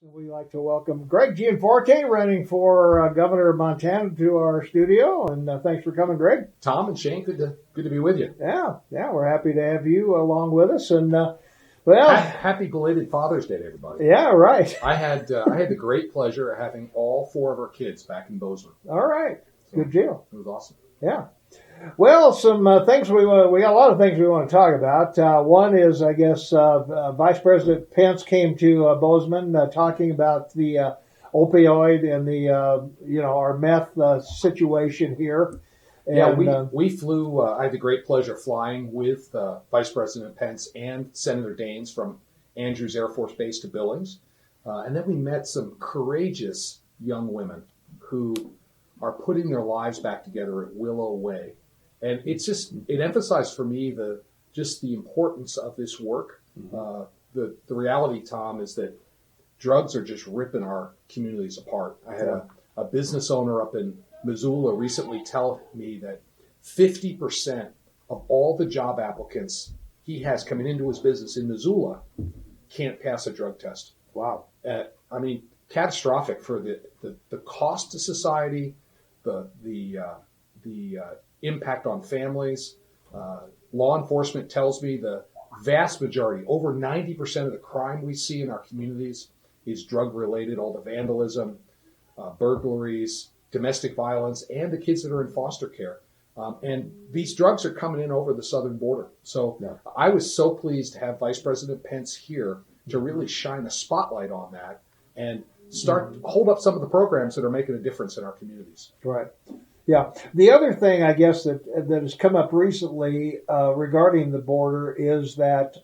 We'd like to welcome Greg Gianforte, running for governor of Montana, to our studio. And thanks for coming, Greg. Tom and Shane, good to be with you. Yeah, we're happy to have you along with us. And happy belated Father's Day to everybody. Yeah, right. I had the great pleasure of having all four of our kids back in Bozeman. All right, good deal. It was awesome. Yeah. Well, some things we got a lot of things we want to talk about. One is, I guess, Vice President Pence came to Bozeman talking about the opioid and the our meth situation here. And, we flew. I had the great pleasure of flying with Vice President Pence and Senator Daines from Andrews Air Force Base to Billings, and then we met some courageous young women who are putting their lives back together at Willow Way. And it emphasized for me the importance of this work. The reality, Tom, is that drugs are just ripping our communities apart. I had a business owner up in Missoula recently tell me that 50% of all the job applicants he has coming into his business in Missoula can't pass a drug test. Wow. Catastrophic for the cost to society, the impact on families. Law enforcement tells me the vast majority, over 90% of the crime we see in our communities is drug related, all the vandalism, burglaries, domestic violence, and the kids that are in foster care. And these drugs are coming in over the southern border. So I was so pleased to have Vice President Pence here to really shine a spotlight on that and hold up some of the programs that are making a difference in our communities. Right. Yeah. The other thing, I guess, that has come up recently regarding the border is that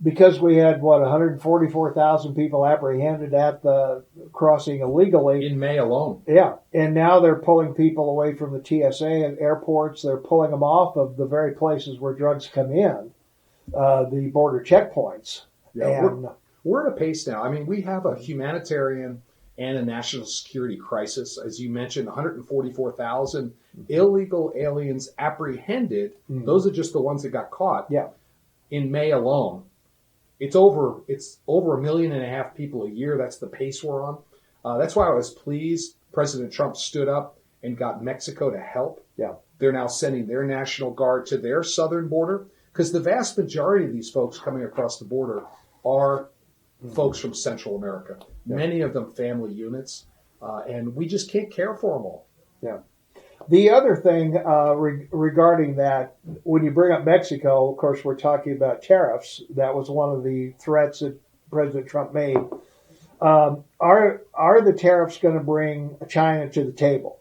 because we had, 144,000 people apprehended at the crossing illegally. In May alone. Yeah. And now they're pulling people away from the TSA at airports. They're pulling them off of the very places where drugs come in, the border checkpoints. Yeah, we're at a pace now. I mean, we have a humanitarian and a national security crisis. As you mentioned, 144,000 illegal aliens apprehended. Mm-hmm. Those are just the ones that got caught. Yeah. In May alone. It's over 1.5 million people a year. That's the pace we're on. That's why I was pleased President Trump stood up and got Mexico to help. Yeah. They're now sending their National Guard to their southern border because the vast majority of these folks coming across the border are folks from Central America. Yeah. Many of them family units, and we just can't care for them all. Yeah. The other thing regarding that, when you bring up Mexico, of course, we're talking about tariffs. That was one of the threats that President Trump made. Are the tariffs going to bring China to the table?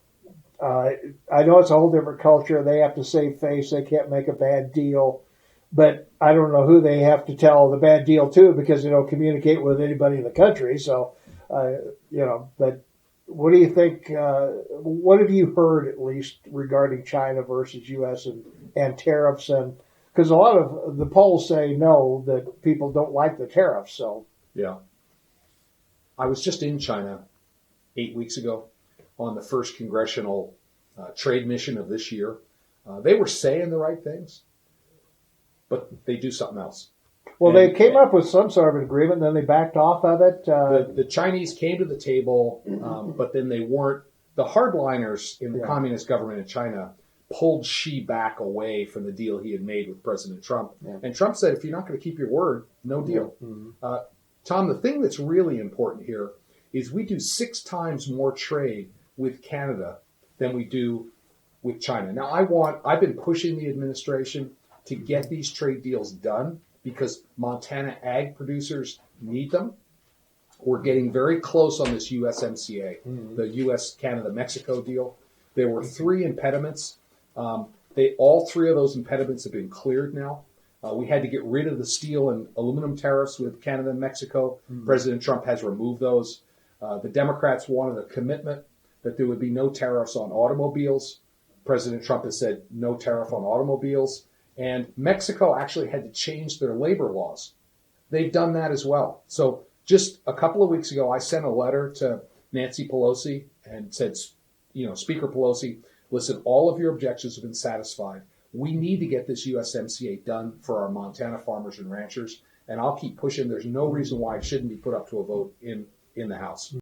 I know it's a whole different culture. They have to save face. They can't make a bad deal. But I don't know who they have to tell the bad deal to because they don't communicate with anybody in the country. So, but what do you think? What have you heard, at least, regarding China versus U.S. and tariffs? And because a lot of the polls say no, that people don't like the tariffs. So yeah, I was just in China 8 weeks ago on the first congressional trade mission of this year. They were saying the right things, but they do something else. Well, they came up with some sort of an agreement, then they backed off of it. The Chinese came to the table, but then they weren't. The hardliners in the communist government in China pulled Xi back away from the deal he had made with President Trump. Yeah. And Trump said, if you're not going to keep your word, no deal. Mm-hmm. Tom, the thing that's really important here is we do 6 times more trade with Canada than we do with China. Now, I've been pushing the administration to get these trade deals done because Montana ag producers need them. We're getting very close on this USMCA, the U.S., Canada, Mexico deal. There were 3 impediments. All 3 of those impediments have been cleared now. We had to get rid of the steel and aluminum tariffs with Canada and Mexico. President Trump has removed those. The Democrats wanted a commitment that there would be no tariffs on automobiles. President Trump has said no tariff on automobiles. And Mexico actually had to change their labor laws. They've done that as well. So just a couple of weeks ago, I sent a letter to Nancy Pelosi and said, Speaker Pelosi, listen, all of your objections have been satisfied. We need to get this USMCA done for our Montana farmers and ranchers. And I'll keep pushing. There's no reason why it shouldn't be put up to a vote in in the House.